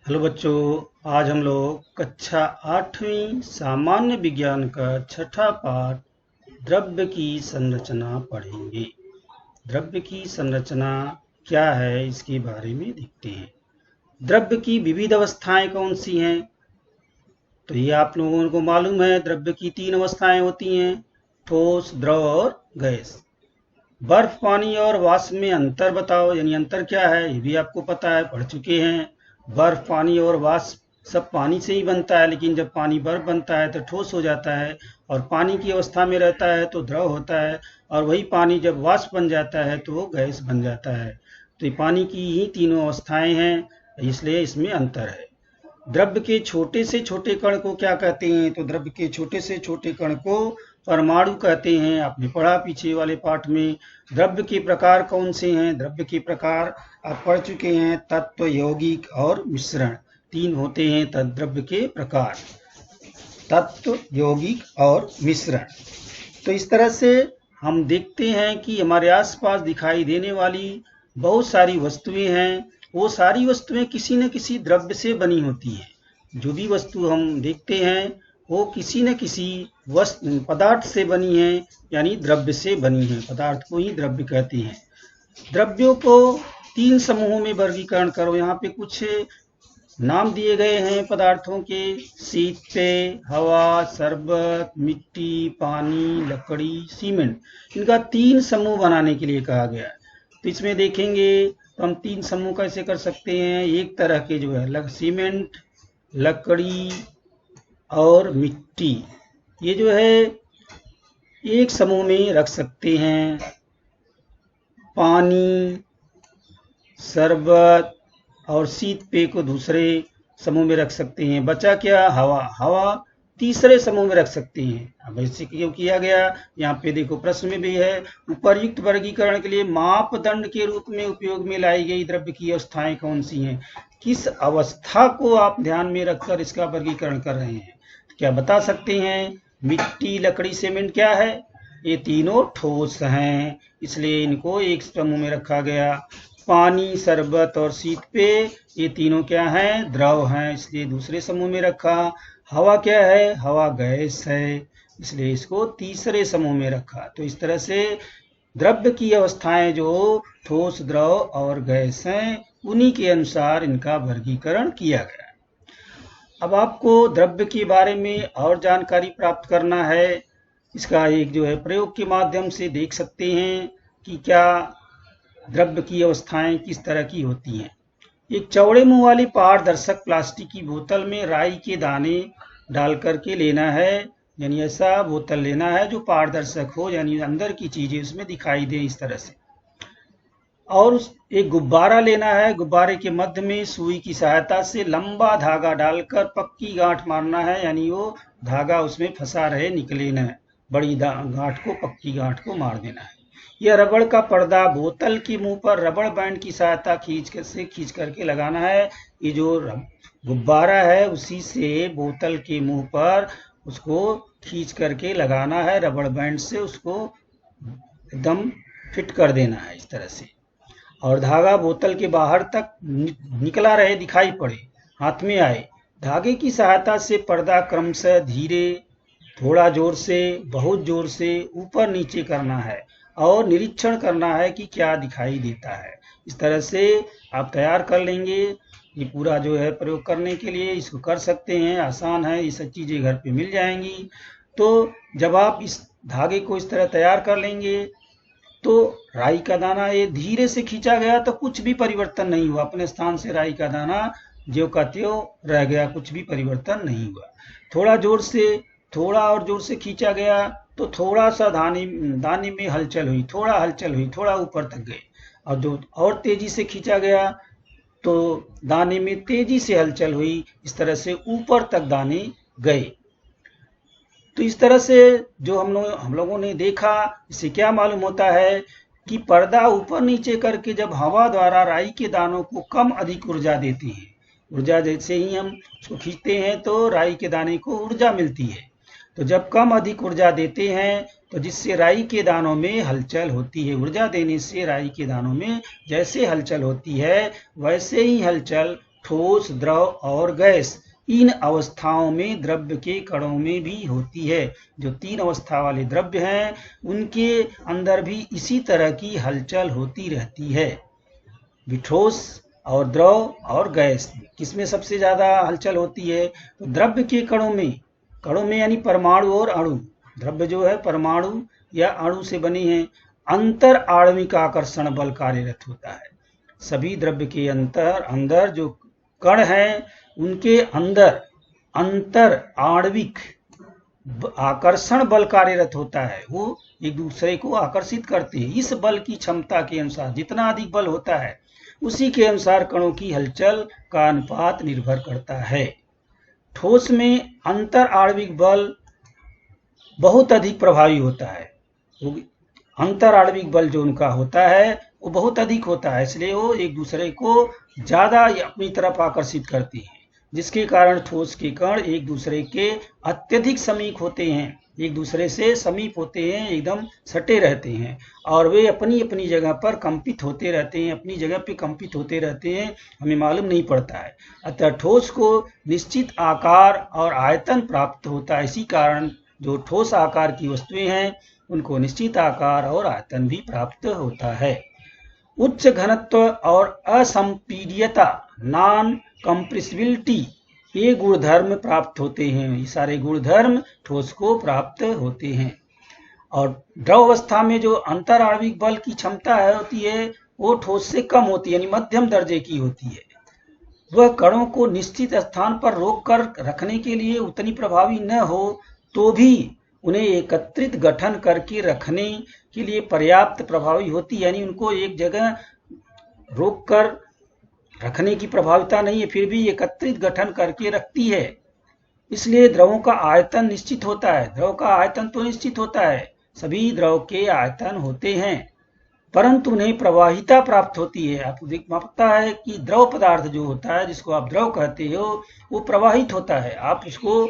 Hello बच्चों। आज हम लोग कक्षा 8वीं सामान्य विज्ञान का छठा पाठ द्रव्य की संरचना पढ़ेंगे। द्रव्य की संरचना क्या है इसके बारे में देखते हैं। द्रव्य की विविध अवस्थाएं कौन सी हैं? तो ये आप लोगों को मालूम है, द्रव्य की 3 अवस्थाएं होती हैं, ठोस, द्रव और गैस। बर्फ, पानी और वाष्प में अंतर बताओ, यानी अंतर क्या है ये भी आपको पता है, पढ़ चुके हैं। बर्फ, पानी और वाष्प सब पानी से ही बनता है, लेकिन जब पानी बर्फ बनता है तो ठोस हो जाता है, और पानी की अवस्था में रहता है तो द्रव होता है, और वही पानी जब वाष्प बन जाता है तो वो गैस बन जाता है। तो ये पानी की ही तीनों अवस्थाएं हैं, इसलिए इसमें अंतर है। द्रव्य के छोटे से छोटे कण को क्या कहते हैं? तो द्रव्य के छोटे से छोटे कण को परमाणु कहते हैं। आपने पढ़ा पीछे वाले पाठ में। द्रव्य के प्रकार कौन से हैं? द्रव्य के प्रकार आप पढ़ चुके हैं, तत्व, यौगिक और मिश्रण। 3 होते हैं द्रव्य के प्रकार, तत्व, यौगिक और मिश्रण। तो इस तरह से हम देखते हैं कि हमारे आसपास दिखाई देने वाली बहुत सारी वस्तुएं हैं, वो सारी वस्तुएं किसी न किसी द्रव्य से बनी होती हैं। जो भी वस्तु हम देखते हैं वो किसी न किसी पदार्थ से बनी है, यानी द्रव्य से बनी है। पदार्थ को ही द्रव्य कहते हैं। द्रव्यों को 3 समूहों में वर्गीकरण करो। यहाँ पे कुछ नाम दिए गए हैं पदार्थों के: शीत पेय, हवा, शरबत, मिट्टी, पानी, लकड़ी, सीमेंट। इनका 3 समूह बनाने के लिए कहा गया है। तो इसमें देखेंगे तो हम 3 समूह कैसे कर सकते हैं। एक तरह के जो है सीमेंट, लकड़ी और मिट्टी, ये जो है एक समूह में रख सकते हैं। पानी, शरबत और शीत पेय को दूसरे समूह में रख सकते हैं। बचा क्या? हवा। हवा तीसरे समूह में रख सकते हैं। अब ऐसे क्यों किया गया, यहाँ पे देखो प्रश्न में भी है। उपर्युक्त वर्गीकरण के लिए मापदंड के रूप में उपयोग में लाई गई द्रव्य की अवस्थाएं कौन सी हैं? किस अवस्था को आप ध्यान में रखकर इसका वर्गीकरण कर रहे हैं? तो क्या बता सकते हैं? मिट्टी, लकड़ी, सीमेंट क्या है? ये तीनों ठोस हैं, इसलिए इनको एक समूह में रखा गया। पानी, शरबत और शीत पेय, ये तीनों क्या हैं? द्रव हैं, इसलिए दूसरे समूह में रखा। हवा क्या है? हवा गैस है, इसलिए इसको तीसरे समूह में रखा। तो इस तरह से द्रव्य की अवस्थाएं जो ठोस, द्रव और गैस हैं, उन्हीं के अनुसार इनका वर्गीकरण किया गया। अब आपको द्रव्य के बारे में और जानकारी प्राप्त करना है। इसका एक जो है प्रयोग के माध्यम से देख सकते हैं कि क्या द्रव्य की अवस्थाएं किस तरह की होती हैं। एक चौड़े मुंह वाली पारदर्शक प्लास्टिक की बोतल में राई के दाने डाल करके लेना है, यानी ऐसा बोतल लेना है जो पारदर्शक हो, यानी अंदर की चीजें उसमें दिखाई दे इस तरह से। और एक गुब्बारा लेना है। गुब्बारे के मध्य में सुई की सहायता से लंबा धागा डालकर पक्की गांठ मारना है, यानी वो धागा उसमें फंसा रहे, निकले न। बड़ी गांठ को, पक्की गांठ को मार देना है। यह रबड़ का पर्दा बोतल के मुंह पर रबड़ बैंड की सहायता खींच करके लगाना है। ये जो गुब्बारा है उसी से बोतल के मुंह पर उसको खींच करके लगाना है, रबड़ बैंड से उसको एकदम फिट कर देना है इस तरह से। और धागा बोतल के बाहर तक निकला रहे, दिखाई पड़े, हाथ में आए। धागे की सहायता से पर्दा क्रमशः धीरे, थोड़ा जोर से, बहुत जोर से ऊपर नीचे करना है और निरीक्षण करना है कि क्या दिखाई देता है। इस तरह से आप तैयार कर लेंगे। ये पूरा जो है प्रयोग करने के लिए इसको कर सकते हैं, आसान है, ये सब चीज़ें घर पे मिल जाएंगी। तो जब आप इस धागे को इस तरह तैयार कर लेंगे तो राई का दाना ये धीरे से खींचा गया तो कुछ भी परिवर्तन नहीं हुआ, अपने स्थान से राई का दाना ज्यों का त्यों रह गया, कुछ भी परिवर्तन नहीं हुआ। थोड़ा जोर से, थोड़ा और जोर से खींचा गया तो थोड़ा सा दाने में हलचल हुई, थोड़ा हलचल हुई, थोड़ा ऊपर तक गए। और जो और तेजी से खींचा गया तो दाने में तेजी से हलचल हुई, इस तरह से ऊपर तक दाने गए। तो इस तरह से जो हम लोगों ने देखा, इससे क्या मालूम होता है कि पर्दा ऊपर नीचे करके जब हवा द्वारा राई के दानों को कम अधिक ऊर्जा देते हैं, ऊर्जा जैसे ही हम उसको खींचते हैं तो राई के दाने को ऊर्जा मिलती है। तो जब कम अधिक ऊर्जा देते हैं तो जिससे राई के दानों में हलचल होती है, ऊर्जा देने से राई के दानों में जैसे हलचल होती है वैसे ही हलचल ठोस, द्रव और गैस, इन अवस्थाओं में द्रव्य के कणों में भी होती है। जो 3 अवस्था वाले द्रव्य हैं उनके अंदर भी इसी तरह की हलचल होती रहती है। ठोस और द्रव और गैस, किसमें सबसे ज्यादा हलचल होती है? तो द्रव्य के कणों में यानी परमाणु और अणु। द्रव्य जो है परमाणु या अणु से बने हैं। अंतर आणविक आकर्षण बल कार्यरत होता है। सभी द्रव्य के अंदर जो कण हैं उनके अंदर अंतर आणविक आकर्षण बल कार्यरत होता है। वो एक दूसरे को आकर्षित करते हैं। इस बल की क्षमता के अनुसार जितना अधिक बल होता है उसी के अनुसार कणों की हलचल का अनुपात निर्भर करता है। ठोस में अंतर आणविक बल बहुत अधिक प्रभावी होता है। अंतर आणविक बल जो उनका होता है वो बहुत अधिक होता है, इसलिए वो एक दूसरे को ज्यादा अपनी तरफ आकर्षित करती हैं, जिसके कारण ठोस के कण एक दूसरे के अत्यधिक समीप होते हैं, एक दूसरे से समीप होते हैं, एकदम सटे रहते हैं और वे अपनी अपनी जगह पर कंपित होते रहते हैं, अपनी जगह पे कंपित होते रहते हैं, हमें मालूम नहीं पड़ता है। अतः ठोस को निश्चित आकार और आयतन प्राप्त होता है। इसी कारण जो ठोस आकार की वस्तुएं हैं उनको निश्चित आकार और आयतन भी प्राप्त होता है। उच्च घनत्व और असंपीड्यता, नॉन कंप्रेसिबिलिटी, ये गुणधर्म प्राप्त होते हैं। ये सारे गुणधर्म ठोस को प्राप्त होते हैं। और द्रव अवस्था में जो अंतर आणविक बल की क्षमता होती है वो ठोस से कम होती है, यानी मध्यम दर्जे की होती है। वह कणों को निश्चित स्थान पर रोक कर रखने के लिए उतनी प्रभावी न हो तो भी उन्हें एकत्रित गठन करके रखने के लिए पर्याप्त प्रभावी होती है, यानी उनको एक जगह रोक कर रखने की प्रभाविता नहीं है, फिर भी एकत्रित गठन करके रखती है। इसलिए द्रवों का आयतन निश्चित होता है। द्रव का आयतन तो निश्चित होता है, सभी द्रव के आयतन होते हैं, परंतु उन्हें प्रवाहिता प्राप्त होती है। आपको पता है कि द्रव पदार्थ जो होता है, जिसको आप द्रव कहते हो, वो प्रवाहित होता है। आप उसको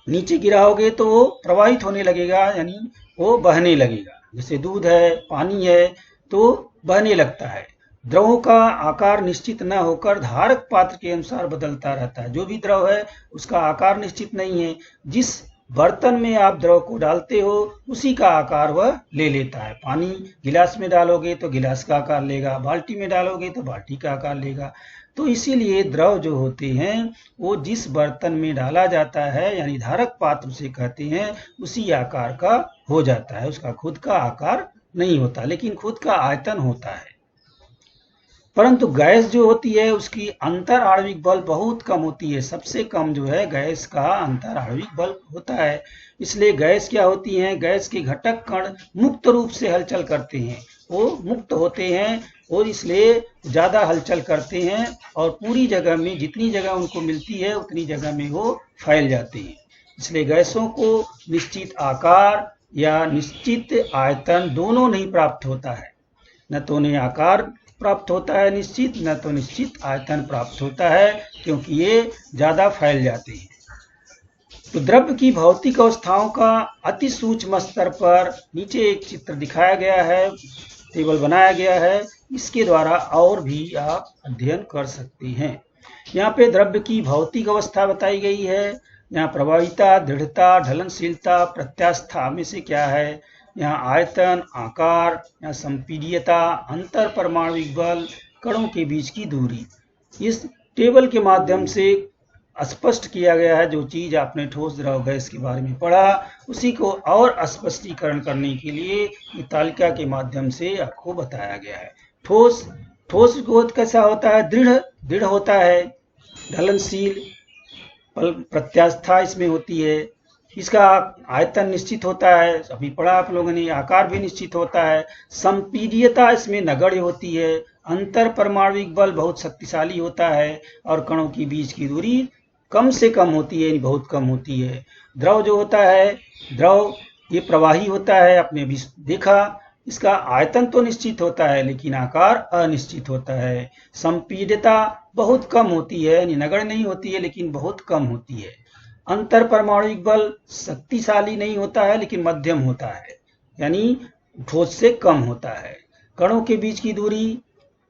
नीचे गिराओगे तो वो प्रवाहित होने लगेगा, यानी वो बहने लगेगा। जैसे दूध है, पानी है, तो बहने लगता है। द्रवों का आकार निश्चित न होकर धारक पात्र के अनुसार बदलता रहता है। जो भी द्रव है उसका आकार निश्चित नहीं है। जिस बर्तन में आप द्रव को डालते हो उसी का आकार वह ले लेता है। पानी गिलास में डालोगे तो गिलास का आकार लेगा, बाल्टी में डालोगे तो बाल्टी का आकार लेगा। तो इसीलिए द्रव जो होते हैं वो जिस बर्तन में डाला जाता है, यानी धारक पात्र से कहते हैं, उसी आकार का हो जाता है। उसका खुद का आकार नहीं होता, लेकिन खुद का आयतन होता है। परंतु गैस जो होती है उसकी अंतर आणविक बल बहुत कम होती है। सबसे कम जो है गैस का अंतर आणविक बल होता है। इसलिए गैस क्या होती है? गैस के घटक कण मुक्त रूप से हलचल करते हैं, वो मुक्त होते हैं और इसलिए ज्यादा हलचल करते हैं और पूरी जगह में जितनी जगह उनको मिलती है उतनी जगह में वो फैल जाते हैं। इसलिए गैसों को निश्चित आकार या निश्चित आयतन दोनों नहीं प्राप्त होता है। न तो उन्हें आकार प्राप्त होता है निश्चित, न तो निश्चित आयतन प्राप्त होता है, क्योंकि ये ज्यादा फैल जाते हैं। तो द्रव्य की भौतिक अवस्थाओं का अति सूक्ष्म स्तर पर नीचे एक चित्र दिखाया गया है, टेबल बनाया गया है। इसके द्वारा और भी आप अध्ययन कर सकते हैं। यहाँ पे द्रव्य की भौतिक अवस्था बताई गई है। यहाँ प्रभाविता, दृढ़ता, ढलनशीलता, प्रत्यास्था में से क्या है, यहाँ आयतन, आकार, यहाँ संपीड्यता, अंतर परमाणुविक बल, कणों के बीच की दूरी। इस टेबल के माध्यम से स्पष्ट किया गया है। जो चीज आपने ठोस, द्रव, गैस के बारे में पढ़ा उसी को और स्पष्टीकरण करने के लिए ये तालिका के माध्यम से आपको बताया गया है। ठोस गोद कैसा होता है? दृढ़ होता है, ढलनशील, प्रत्यास्था इसमें होती है, इसका आयतन निश्चित होता है, अभी पढ़ा आप लोगों ने, आकार भी निश्चित होता है, संपीड्यता इसमें नगण्य होती है, अंतर परमाणुविक बल बहुत शक्तिशाली होता है और कणों के बीच की दूरी कम से कम होती है, यानी बहुत कम होती है। द्रव जो होता है, द्रव ये प्रवाही होता है, आपने भी देखा, इसका आयतन तो निश्चित होता है लेकिन आकार अनिश्चित होता है। संपीड्यता बहुत कम होती है, यानी नगण्य नहीं होती है लेकिन बहुत कम होती है। अंतर परमाणुविक बल शक्तिशाली नहीं होता है लेकिन मध्यम होता है, यानी ठोस से कम होता है। कणों के बीच की दूरी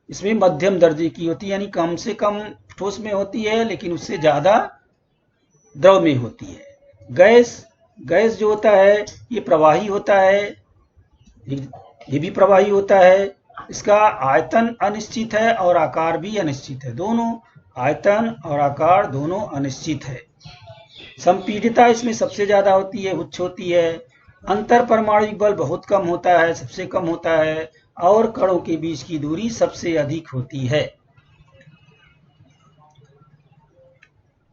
इसमें मध्यम दर्जे की होती है, यानी कम से कम ठोस में होती है, लेकिन उससे ज्यादा द्रव में होती है। गैस जो होता है ये प्रवाही होता है, ये भी प्रवाही होता है। इसका आयतन अनिश्चित है और आकार भी अनिश्चित है, दोनों आयतन और आकार दोनों अनिश्चित है। संपीडिता इसमें सबसे ज्यादा होती है, उच्च होती है। अंतर परमाणुक बल बहुत कम होता है, सबसे कम होता है, और कणों के बीच की दूरी सबसे अधिक होती है।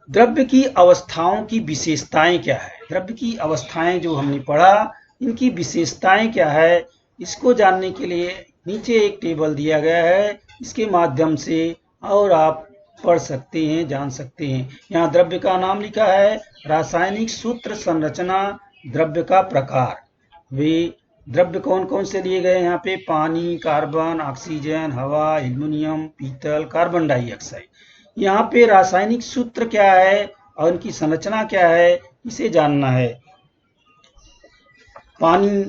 द्रव्य की अवस्थाओं की विशेषताएं क्या है? द्रव्य की अवस्थाएं जो हमने पढ़ा, इनकी विशेषताएं क्या है, इसको जानने के लिए नीचे एक टेबल दिया गया है, इसके माध्यम से और आप पढ़ सकते हैं, जान सकते हैं। यहाँ द्रव्य का नाम लिखा है, रासायनिक सूत्र, संरचना, द्रव्य का प्रकार। वे द्रव्य कौन कौन से लिए गए यहाँ पे? पानी, कार्बन, ऑक्सीजन, हवा, एल्युमिनियम, पीतल, कार्बन डाइऑक्साइड। यहाँ पे रासायनिक सूत्र क्या है और इनकी संरचना क्या है, इसे जानना है। पानी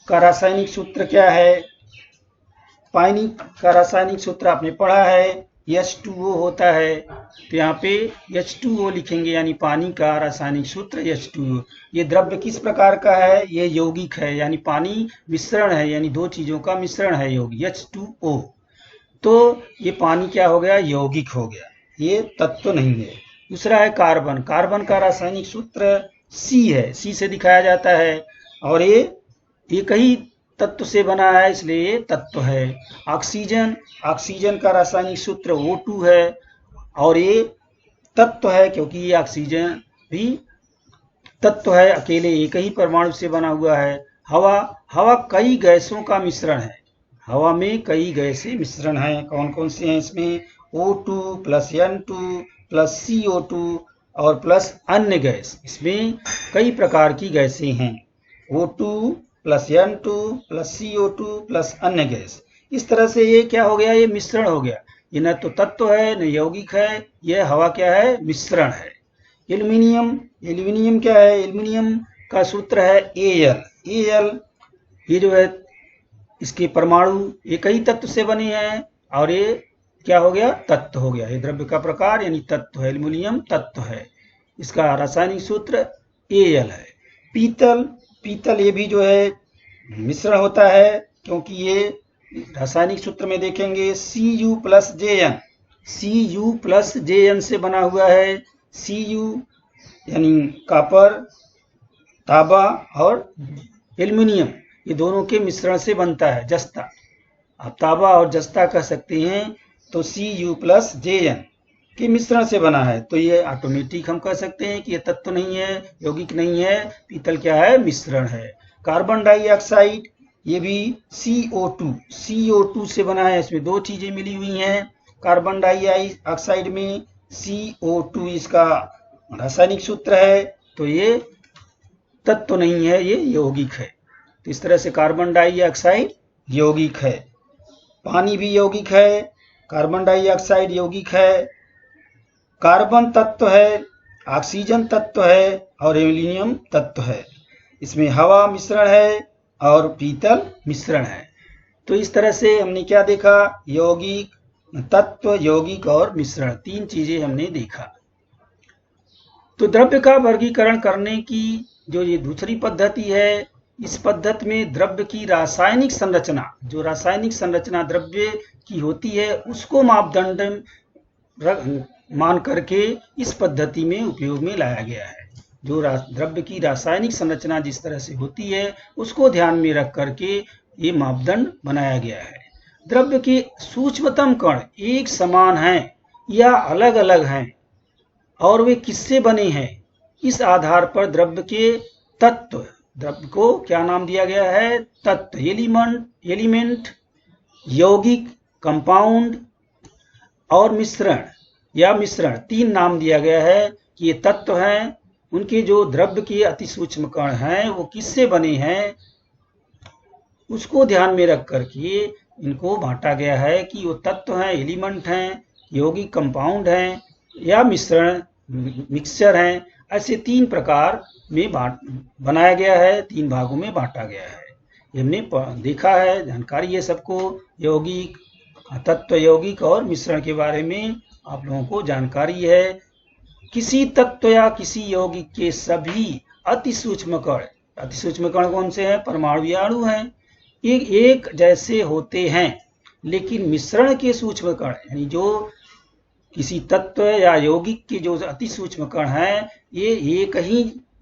का रासायनिक सूत्र क्या है? पानी का रासायनिक सूत्र आपने पढ़ा है, H2O होता है। तो यहाँ पे H2O लिखेंगे, यानी पानी का रासायनिक सूत्र H2O। ये द्रव्य किस प्रकार का है? ये यौगिक है, यानी पानी मिश्रण है, यानी दो चीजों का मिश्रण है यौगिक, H2O। तो ये पानी क्या हो गया? यौगिक हो गया, ये तत्व नहीं है। दूसरा है कार्बन। कार्बन का रासायनिक सूत्र C है, C से दिखाया जाता है, और ये एक ही तत्व से बना है, इसलिए ये तत्व है। ऑक्सीजन, ऑक्सीजन का रासायनिक सूत्र O2 है, और ये तत्व है, क्योंकि ये ऑक्सीजन भी तत्व है, अकेले एक ही परमाणु से बना हुआ है। हवा, हवा कई गैसों का मिश्रण है, हवा में कई गैसें मिश्रण है। कौन कौन से हैं इसमें? O2 plus N2 plus CO2 और प्लस अन्य गैस। इसमें कई प्रकार की गैसें हैं, O2 plus N2 plus CO2 plus अन्य गैस। इस तरह से ये क्या हो गया? ये मिश्रण हो गया। ये न तो तत्व है न यौगिक है, ये हवा क्या है? मिश्रण है। एल्युमिनियम, एल्युमिनियम क्या है? एल्युमिनियम का सूत्र है Al। Al ये जो है, इसके परमाणु एक ही तत्व से बने हैं, और ये क्या हो गया? तत्व हो गया। ये द्रव्य का प्रकार यानी तत्व है, एल्युमिनियम तत्व है। इसका रासायनिक सूत्र Al है। पीतल, पीतल ये भी जो है मिश्रण होता है, क्योंकि ये रासायनिक सूत्र में देखेंगे Cu plus Jn, Cu plus Jn से बना हुआ है। Cu यानी कॉपर, तांबा और एल्युमिनियम, ये दोनों के मिश्रण से बनता है जस्ता। आप तांबा और जस्ता कह सकते हैं। तो Cu प्लस Jn के मिश्रण से बना है, तो ये ऑटोमेटिक हम कह सकते हैं कि ये तत्व नहीं है, यौगिक नहीं है। पीतल क्या है? मिश्रण है। कार्बन डाइऑक्साइड, ये भी CO2 से बना है, इसमें दो चीजें मिली हुई हैं कार्बन डाइऑक्साइड में। CO2 इसका रासायनिक सूत्र है, तो ये तत्व नहीं है, ये यौगिक है। तो इस तरह से कार्बन डाइऑक्साइड यौगिक है। पानी भी यौगिक है, कार्बन डाइऑक्साइड यौगिक है। कार्बन तत्व है, ऑक्सीजन तत्व है, और एल्युमिनियम तत्व है। इसमें हवा मिश्रण है और पीतल मिश्रण है। तो इस तरह से हमने क्या देखा? यौगिक, तत्व, यौगिक और मिश्रण, तीन चीजें हमने देखा। तो द्रव्य का वर्गीकरण करने की जो ये दूसरी पद्धति है, इस पद्धति में द्रव्य की रासायनिक संरचना, जो रासायनिक संरचना द्रव्य की होती है, उसको मापदंड मान करके इस पद्धति में उपयोग में लाया गया है। जो द्रव्य की रासायनिक संरचना जिस तरह से होती है, उसको ध्यान में रख करके ये मापदंड बनाया गया है। द्रव्य के सूक्ष्मतम कण एक समान हैं या अलग अलग हैं, और वे किससे बने हैं, इस आधार पर द्रव्य के तत्व, द्रव्य को क्या नाम दिया गया है? तत्व, एलिमेंट, यौगिक, कंपाउंड और मिश्रण या मिश्रण, तीन नाम दिया गया है कि ये तत्व हैं। उनके जो द्रव्य के अति सूक्ष्म कण हैं वो किससे बने हैं, उसको ध्यान में रख करके इनको बांटा गया है कि वो तत्व हैं, एलिमेंट हैं, यौगिक, कंपाउंड हैं या मिश्रण, मिक्सचर हैं। ऐसे तीन प्रकार में बनाया गया है, तीन भागों में बांटा गया है। ये हमने देखा है, जानकारी है सबको, यौगिक, तत्व, यौगिक और मिश्रण के बारे में। आप लोगों को जानकारी है। किसी तत्व या किसी यौगिक के सभी अति सूक्ष्म कण कौन से हैं? परमाणु या अणु हैं। ये एक जैसे होते हैं, लेकिन मिश्रण के सूक्ष्म कण यानी जो किसी तत्व या यौगिक के जो अति सूक्ष्म कण हैं ये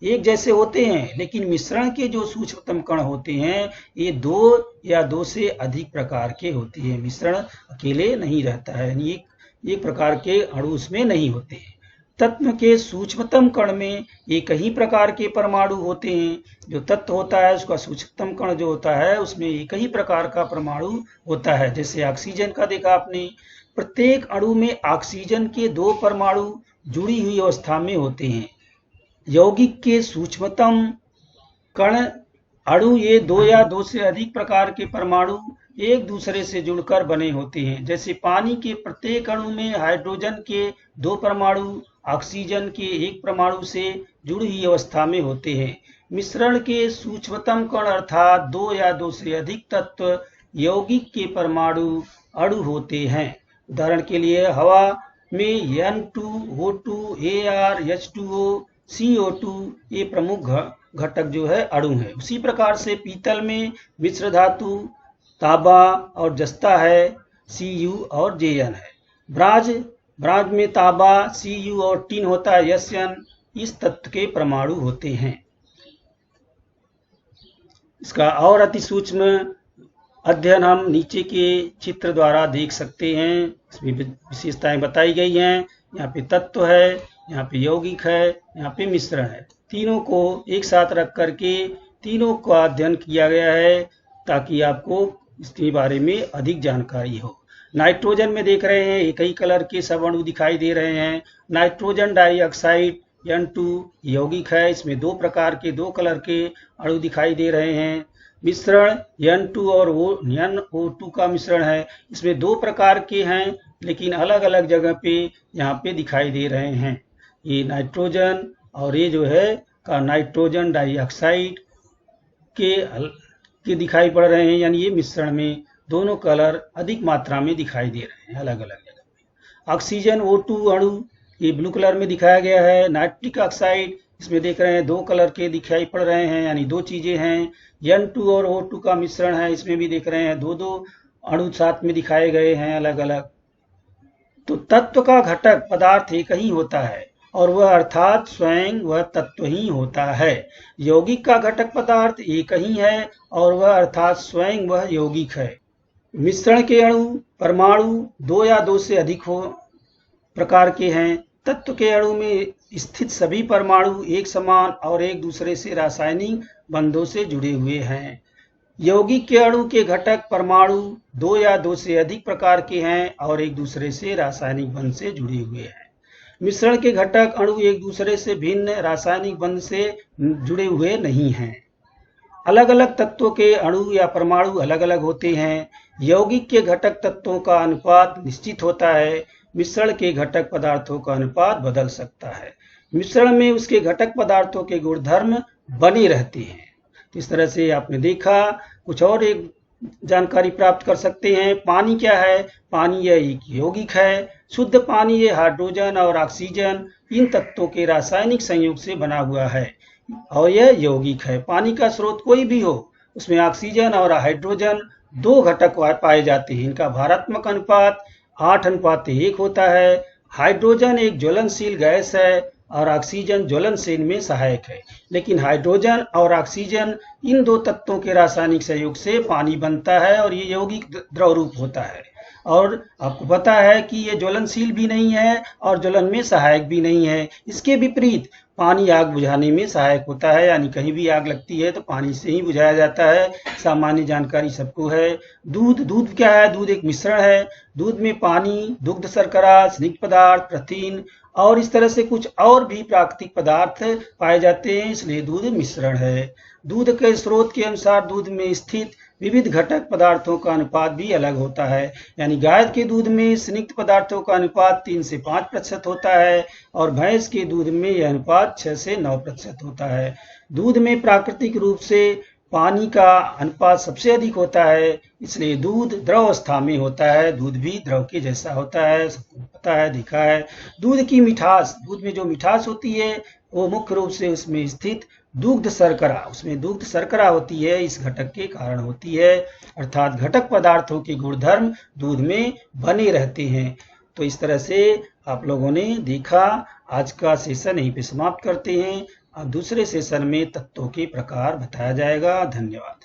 एक जैसे होते हैं, लेकिन मिश्रण के जो सूक्ष्मतम कण होते हैं ये दो या दो से अधिक प्रकार के होते हैं। मिश्रण अकेले नहीं रहता है, यानी एक प्रकार के अणु उसमें नहीं होते हैं। तत्व के सूक्ष्मतम कण में एक ही प्रकार के परमाणु होते हैं। जो तत्व होता है उसका सूक्ष्मतम कण जो होता है उसमें एक ही प्रकार का परमाणु होता है। जैसे ऑक्सीजन का देखा आपने, प्रत्येक अणु में ऑक्सीजन के 2 परमाणु जुड़ी हुई अवस्था में होते हैं। यौगिक के सूक्ष्मतम कण अणु ये 2 या 2 से अधिक प्रकार के परमाणु एक दूसरे से जुड़कर बने होते हैं। जैसे पानी के प्रत्येक अणु में हाइड्रोजन के 2 परमाणु ऑक्सीजन के 1 परमाणु से जुड़ी हुई अवस्था में होते हैं। मिश्रण के सूक्ष्मतम कण अर्थात 2 या 2 से अधिक तत्व यौगिक के परमाणु अणु होते हैं। उदाहरण के लिए हवा में N2O2 Ar H2O CO2 ये प्रमुख घटक जो है अणु है। उसी प्रकार से पीतल में मिश्र धातु तांबा और जस्ता है, Cu और Jn है। ब्राज में तांबा Cu और टिन होता है, Sn इस तत्व के परमाणु होते हैं। इसका और अति सूक्ष्म अध्ययन हम नीचे के चित्र द्वारा देख सकते हैं। इसमें विशेषताएं बताई गई हैं। यहाँ पे तत्व है, यहाँ पे यौगिक है, यहाँ पे मिश्रण है। तीनों को एक साथ रख करके तीनों का अध्ययन किया गया है ताकि आपको इसके बारे में अधिक जानकारी हो। नाइट्रोजन में देख रहे हैं एक ही कलर के सब अणु दिखाई दे रहे हैं। नाइट्रोजन डाइऑक्साइड N2 यौगिक है, इसमें 2 प्रकार के 2 कलर के अणु दिखाई दे रहे हैं। मिश्रण N2 और NO2 का मिश्रण है, इसमें 2 प्रकार के हैं लेकिन अलग अलग जगह पे यहाँ पे दिखाई दे रहे हैं। ये नाइट्रोजन और ये जो है का नाइट्रोजन डाइऑक्साइड के दिखाई पड़ रहे हैं, यानी ये मिश्रण में दोनों कलर अधिक मात्रा में दिखाई दे रहे हैं अलग अलग जगह पे। ऑक्सीजन O2 अणु ये ब्लू कलर में दिखाया गया है। नाइट्रिक ऑक्साइड इसमें देख रहे हैं 2 कलर के दिखाई पड़ रहे हैं, यानी 2 चीजें हैं। N2 और O2 का मिश्रण है, इसमें भी देख रहे हैं 2 अणु साथ में दिखाए गए हैं अलग अलग। तो तत्व का घटक पदार्थ एक ही होता है और वह अर्थात स्वयं वह तत्व ही होता है। यौगिक का घटक पदार्थ एक ही है और वह अर्थात स्वयं वह यौगिक है। मिश्रण के अणु परमाणु 2 या 2 से अधिक प्रकार के हैं। तत्व के अणु में स्थित सभी परमाणु एक समान और एक दूसरे से रासायनिक बंधों से जुड़े हुए हैं। यौगिक के अणु के घटक परमाणु 2 या 2 से अधिक प्रकार के हैं और एक दूसरे से रासायनिक बंध से जुड़े हुए हैं। मिश्रण के घटक अणु एक दूसरे से भिन्न रासायनिक बंध से जुड़े हुए नहीं हैं। अलग अलग तत्वों के अणु या परमाणु अलग अलग होते हैं। यौगिक के घटक तत्वों का अनुपात निश्चित होता है, मिश्रण के घटक पदार्थों का अनुपात बदल सकता है। मिश्रण में उसके घटक पदार्थों के गुणधर्म बने रहते हैं। तो इस तरह से आपने देखा। कुछ और एक जानकारी प्राप्त कर सकते हैं। पानी क्या है? पानी यह एक यौगिक है। शुद्ध पानी ये हाइड्रोजन और ऑक्सीजन इन तत्वों के रासायनिक संयोग से बना हुआ है और यह यौगिक है। पानी का स्रोत कोई भी हो उसमें ऑक्सीजन और हाइड्रोजन 2 घटक पाए जाते हैं। इनका भारात्मक अनुपात 8:1 होता है। हाइड्रोजन एक ज्वलनशील गैस है और ऑक्सीजन ज्वलनशील में सहायक है, लेकिन हाइड्रोजन और ऑक्सीजन इन 2 तत्वों के रासायनिक सहयोग से पानी बनता है और ये यौगिक द्रव रूप होता है। और आपको पता है कि ये ज्वलनशील भी नहीं है और ज्वलन में सहायक भी नहीं है। इसके विपरीत पानी आग बुझाने में सहायक होता है, यानी कहीं भी आग लगती है तो पानी से ही बुझाया जाता है। सामान्य जानकारी सबको है। दूध क्या है? दूध एक मिश्रण है। दूध में पानी, दुग्ध शर्करा, स्निग्ध पदार्थ, प्रथिन और इस तरह से कुछ और भी प्राकृतिक पदार्थ पाए जाते हैं, इसलिए दूध मिश्रण है। दूध के स्रोत के अनुसार दूध में स्थित विविध घटक पदार्थों का अनुपात भी अलग होता है, यानी गाय के दूध में स्निग्ध पदार्थों का अनुपात 3 से 5% होता है और भैंस के दूध में यह अनुपात 6 से 9% होता है। दूध में प्राकृतिक रूप से पानी का अनुपात सबसे अधिक होता है, इसलिए दूध द्रव अवस्था में होता है। दूध भी द्रव के जैसा होता है, सबको पता है, देखा है। दूध की मिठास, दूध में जो मिठास होती है वो मुख्य रूप से उसमें स्थित दुग्ध शर्करा, उसमें दुग्ध शर्करा होती है, इस घटक के कारण होती है। अर्थात घटक पदार्थों के गुणधर्म दूध में बने रहते हैं। तो इस तरह से आप लोगों ने देखा। आज का सेशन यहीं पे समाप्त करते हैं। अब दूसरे सेशन में तत्वों के प्रकार बताया जाएगा। धन्यवाद।